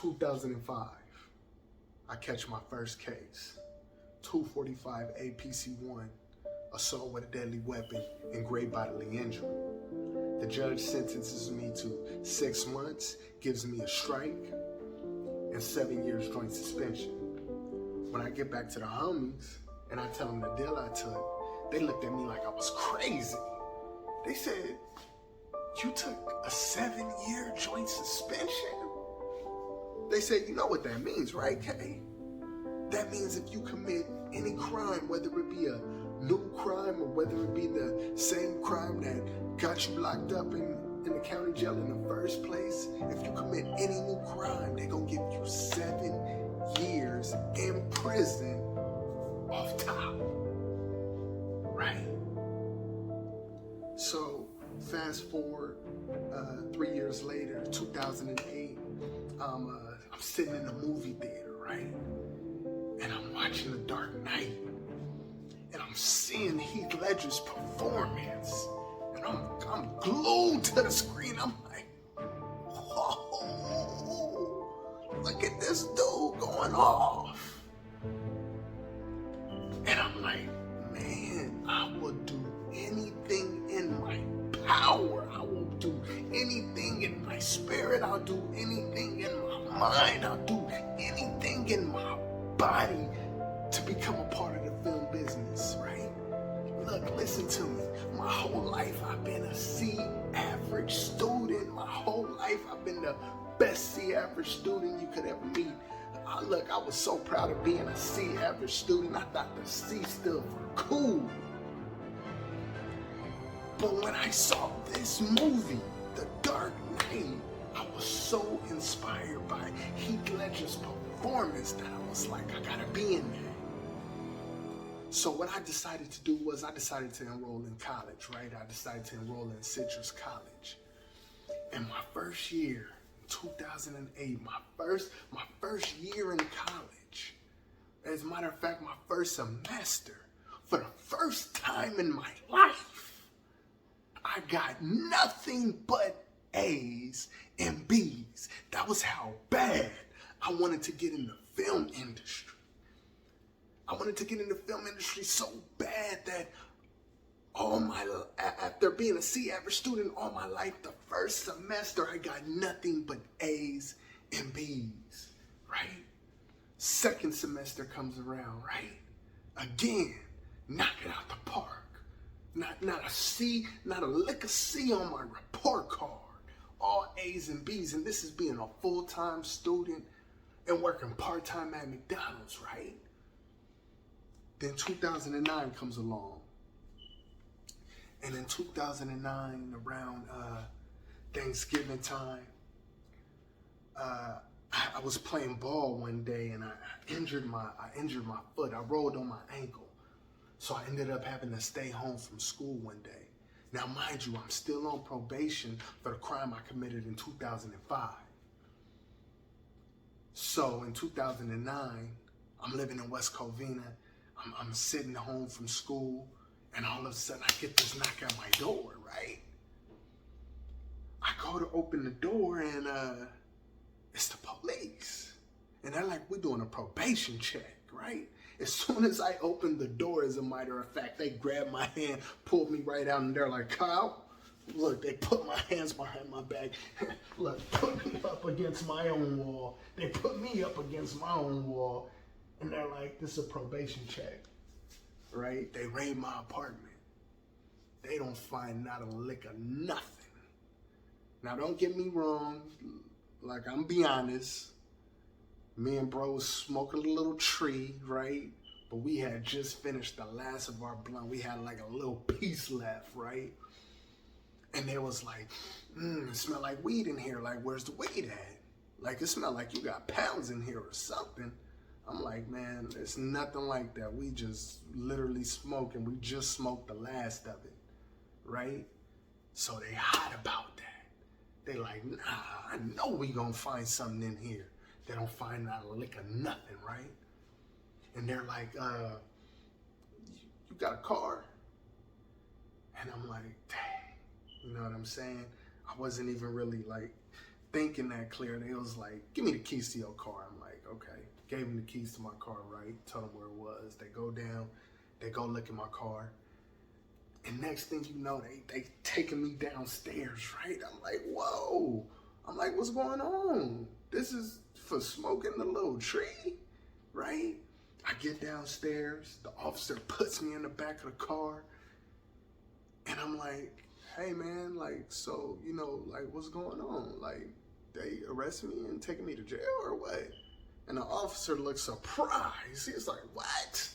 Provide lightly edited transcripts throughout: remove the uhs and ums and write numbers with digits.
2005, I catch my first case. 245 APC1, assault with a deadly weapon and grave bodily injury. The judge sentences me to 6 months, gives me a strike, and 7 years joint suspension. When I get back to the homies and I tell them the deal I took, they looked at me like I was crazy. They said, "You took a 7-year joint suspension?" They said, "You know what that means, right, Kay? That means if you commit any crime, whether it be a new crime or whether it be the same crime that got you locked up in the county jail in the first place, if you commit any new crime, they're gonna give you 7 years in prison off top." Right? So fast forward 3 years later, 2008, I'm sitting in the movie theater, right? And I'm watching The Dark Knight. And I'm seeing Heath Ledger's performance. And I'm glued to the screen. I'm like, whoa, look at this dude going off. And I'm like, man, I will do anything in my power. I will do anything in my spirit. I'll do anything in my mind. I'll do anything in my body to become a part of the film business, right? Look, listen to me. My whole life I've been a C average student. My whole life I've been the best C average student you could ever meet. Look, I was so proud of being a C average student. I thought the C stood for cool. But when I saw this movie, The Dark Knight, I was so inspired by Heath Ledger's performance that I was like, I gotta be in there. So what I decided to do was I decided to enroll in college, right? I decided to enroll in Citrus College. And my first year, 2008, my first year in college, as a matter of fact, my first semester, for the first time in my life, I got nothing but A's and B's. That was how bad I wanted to get in the film industry. I wanted to get in the film industry so bad that after being a C average student all my life, the first semester I got nothing but A's and B's, right? Second semester comes around, right? Again, knock it out the park. Not a C, not a lick of C on my report card. All A's and B's, and this is being a full-time student and working part-time at McDonald's, right? Then 2009 comes along. And in 2009, around Thanksgiving time, I was playing ball one day and I injured my foot. I rolled on my ankle. So I ended up having to stay home from school one day. Now, mind you, I'm still on probation for the crime I committed in 2005. So in 2009, I'm living in West Covina. I'm sitting home from school, and all of a sudden I get this knock at my door, right? I go to open the door, and it's the police. And they're like, we're doing a probation check, right? As soon as I opened the door, as a matter of fact, they grabbed my hand, pulled me right out, and they're like, Kyle, look, they put my hands behind my back. Look, put me up against my own wall. They put me up against my own wall. And they're like, this is a probation check, right? They raid my apartment. They don't find not a lick of nothing. Now, don't get me wrong. Like, I'm be honest. Me and bro was smoking a little tree, right? But we had just finished the last of our blunt. We had like a little piece left, right? And they was like, it smelled like weed in here. Like, where's the weed at? Like, it smelled like you got pounds in here or something. I'm like, man, it's nothing like that. We just literally smoke, and we just smoked the last of it, right? So they hot about that. They like, nah, I know we gonna find something in here. They don't find not a lick of nothing, right? And they're like, you got a car? And I'm like, dang, you know what I'm saying? I wasn't even really like thinking that clear. They was like, give me the keys to your car. I'm like, okay. Gave them the keys to my car, right? Told them where it was. They go down. They go look at my car. And next thing you know, they taking me downstairs, right? I'm like, whoa. I'm like, what's going on? This is for smoking the little tree, right? I get downstairs. The officer puts me in the back of the car. And I'm like, hey, man, like, so, you know, like, what's going on? Like, they arrested me and taking me to jail or what? And the officer looks surprised. He's like, what?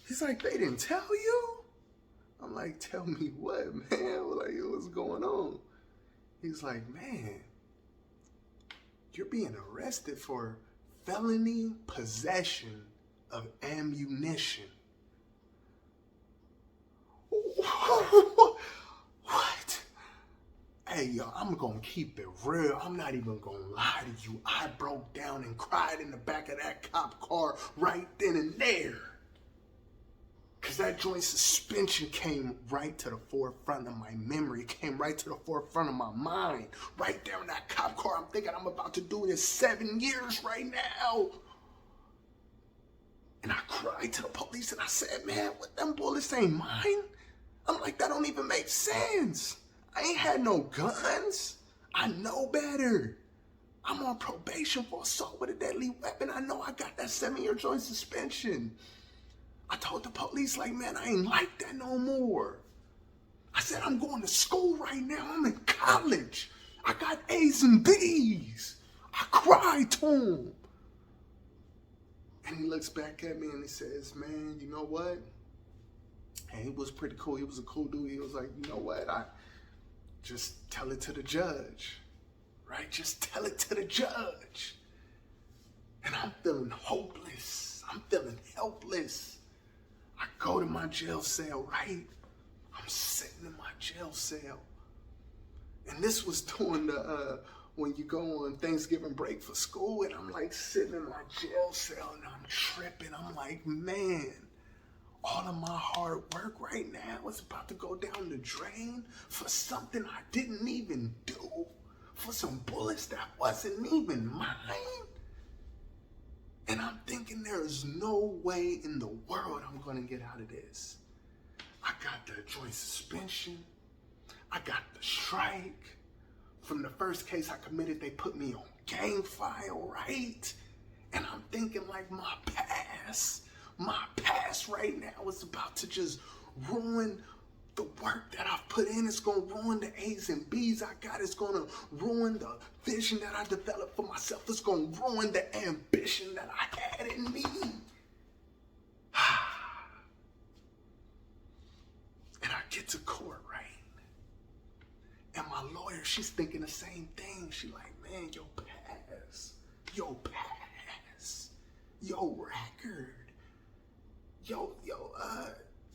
He's like, they didn't tell you? I'm like, tell me what, man? Like, what's going on? He's like, man, you're being arrested for felony possession of ammunition. What? Hey, yo, I'm gonna keep it real. I'm not even gonna lie to you. I broke down and cried in the back of that cop car right then and there. Because that joint suspension came right to the forefront of my memory. It came right to the forefront of my mind. Right there in that cop car, I'm thinking I'm about to do this 7 years right now. And I cried to the police and I said, man, what, them bullets ain't mine? I'm like, that don't even make sense. I ain't had no guns. I know better. I'm on probation for assault with a deadly weapon. I know I got that 7-year joint suspension. I told the police, like, man, I ain't like that no more. I said, I'm going to school right now. I'm in college. I got A's and B's. I cried to him. And he looks back at me and he says, man, you know what? And he was pretty cool. He was a cool dude. He was like, you know what? I just tell it to the judge, right? Just tell it to the judge. And I'm feeling hopeless. I'm feeling helpless. I go to my jail cell, right? I'm sitting in my jail cell. And this was during the, when you go on Thanksgiving break for school, and I'm like sitting in my jail cell and I'm tripping. I'm like, man, all of my hard work right now is about to go down the drain for something I didn't even do, for some bullets that wasn't even mine. And I'm thinking there is no way in the world I'm going to get out of this. I got the joint suspension. I got the strike. From the first case I committed, they put me on gang file, right? And I'm thinking like my past right now is about to just ruin the work that I've put in. It's going to ruin the A's and B's I got. It's going to ruin the vision that I developed for myself. It's going to ruin the ambition that I had in me. And I get to court, right? And my lawyer, she's thinking the same thing. She like, man, your record,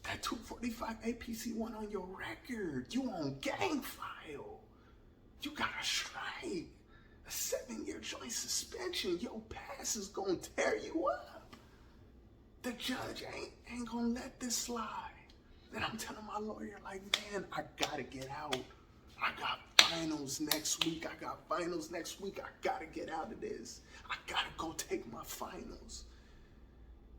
that 245 APC1 on your record, you on gang file, you got a strike, a 7-year joint suspension, your past is gonna tear you up. The judge ain't gonna let this slide. And I'm telling my lawyer, like, man, I gotta get out. I got finals next week. I gotta get out of this. I gotta go take my finals.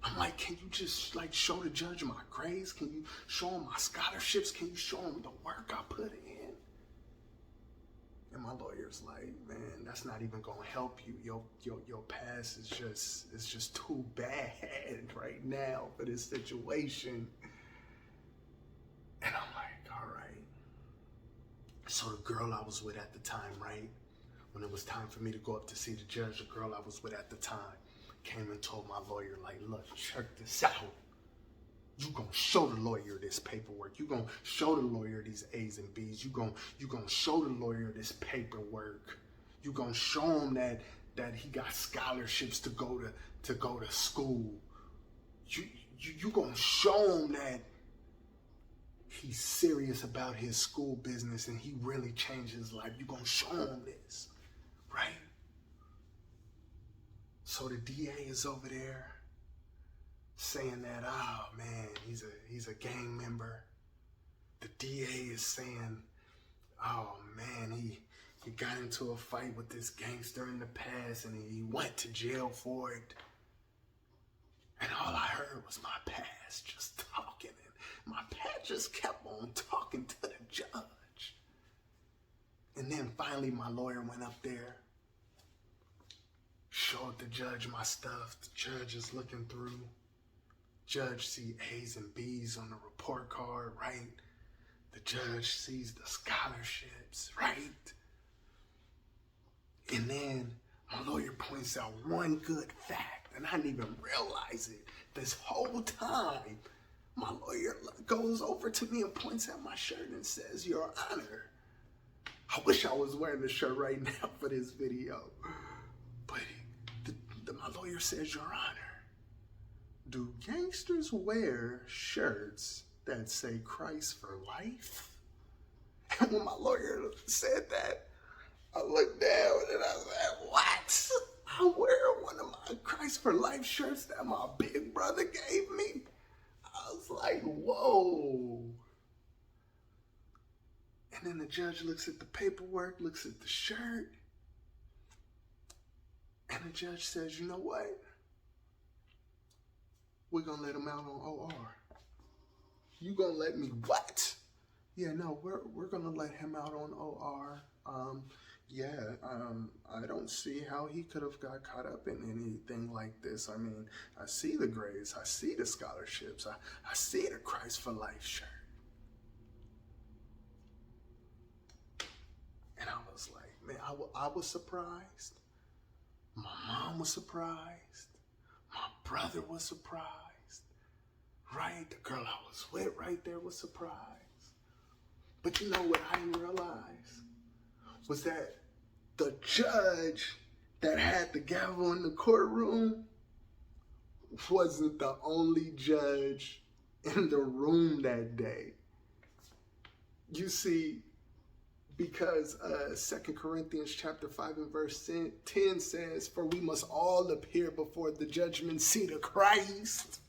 I'm like, can you just like show the judge my grades? Can you show him my scholarships? Can you show him the work I put in? And my lawyer's like, man, that's not even gonna help you. Your past is just too bad right now for this situation. And I'm like, all right. So the girl I was with at the time, right? When it was time for me to go up to see the judge, the girl I was with at the time came and told my lawyer, like, look, check this out. You gonna show the lawyer this paperwork. You gonna show the lawyer these A's and B's. You gonna show the lawyer this paperwork. You gonna show him that he got scholarships to go to school. You gonna show him that he's serious about his school business and he really changed his life. You gonna show him this, right? So the DA is over there saying that, oh man, he's a gang member. The DA is saying, oh man, he got into a fight with this gangster in the past and he went to jail for it. And all I heard was my past just talking. And my past just kept on talking to the judge. And then finally my lawyer went up there, showed the judge my stuff. The judge is looking through. Judge see A's and B's on the report card, right? The judge sees the scholarships, right? And then my lawyer points out one good fact, and I didn't even realize it. This whole time, my lawyer goes over to me and points at my shirt and says, "Your Honor." I wish I was wearing this shirt right now for this video. But my lawyer says, "Your Honor, do gangsters wear shirts that say Christ for life?" And when my lawyer said that, I looked down and I was like, "What? I wear one of my Christ for Life shirts that my big brother gave me?" I was like, whoa. And then the judge looks at the paperwork, looks at the shirt, and the judge says, "You know what? We're going to let him out on OR." "You going to let me what?" "Yeah, no, we're going to let him out on OR. I don't see how he could have got caught up in anything like this. I mean, I see the grades, I see the scholarships, I see the Christ for Life shirt." And I was like, man, I was surprised. My mom was surprised. My brother was surprised. Right? The girl I was with right there was surprised. But you know what I didn't realize was that the judge that had the gavel in the courtroom wasn't the only judge in the room that day. You see, because 2 Corinthians chapter 5 and verse 10 says, "For we must all appear before the judgment seat of Christ."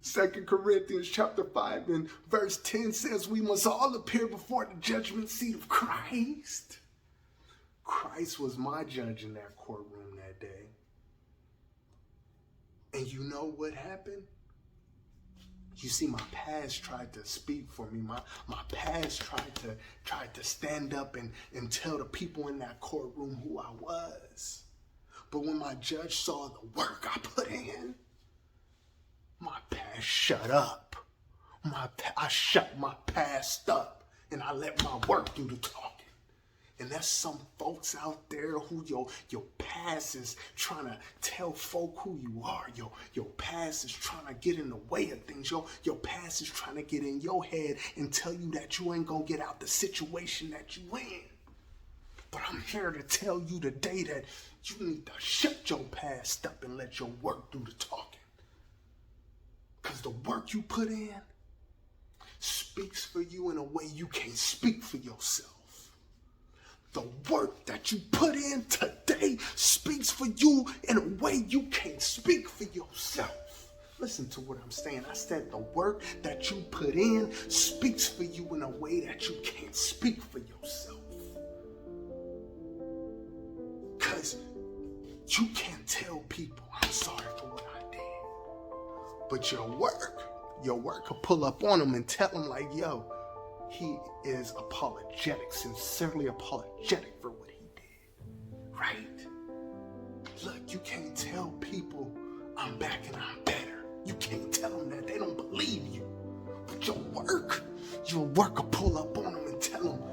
2 Corinthians chapter 5 and verse 10 says we must all appear before the judgment seat of Christ. Christ was my judge in that courtroom that day. And you know what happened? You see, my past tried to speak for me. My past tried to stand up and tell the people in that courtroom who I was. But when my judge saw the work I put in, my past shut up. I shut my past up and I let my work do the talking. And there's some folks out there who your past is trying to tell folk who you are. Your past is trying to get in the way of things. Your past is trying to get in your head and tell you that you ain't gonna get out the situation that you in. But I'm here to tell you today that you need to shut your past up and let your work do the talking. Because the work you put in speaks for you in a way you can't speak for yourself. The work that you put in today speaks for you in a way you can't speak for yourself. Listen to what I'm saying. I said the work that you put in speaks for you in a way that you can't speak for yourself. Because you can't tell people, "I'm sorry for what I did." But your work will pull up on them and tell them like, "Yo, he is apologetic, sincerely apologetic for what he did." Right? Look, you can't tell people, "I'm back and I'm better." You can't tell them that. They don't believe you. But your work will pull up on them and tell them,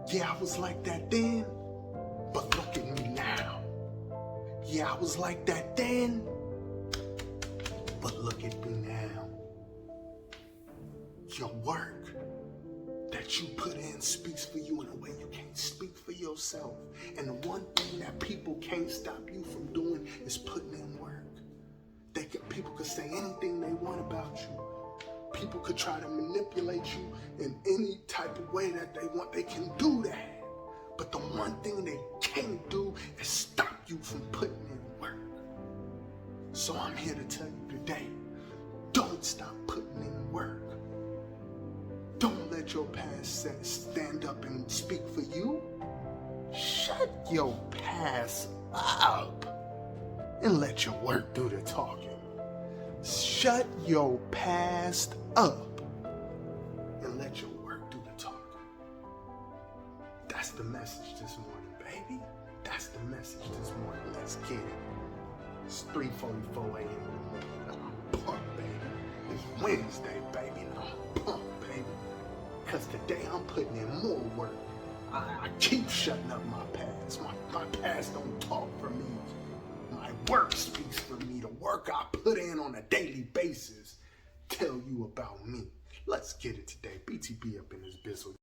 "Yeah, I was like that then, but look at me now. Yeah, I was like that then, but look at me now." Your work that you put in speaks for you in a way you can't speak for yourself. And the one thing that people can't stop you from doing is putting in work. People could say anything they want about you. People could try to manipulate you in any type of way that they want. They can do that. But the one thing they can't do is stop you from putting in work. So I'm here to tell you today, don't stop putting in work. Don't let your past stand up and speak for you. Shut your past up and let your work do the talking. Shut your past up and let your work do the talking. That's the message this morning, baby. That's the message this morning. Let's get it. It's 3:44 a.m. in the morning. I'm pumped, baby. It's Wednesday, baby. And I'm pumped, baby. Because today I'm putting in more work. I keep shutting up my past. My past don't talk for me. My work speaks for me. The work I put in on a daily basis tell you about me. Let's get it today. BTB up in this bizzle.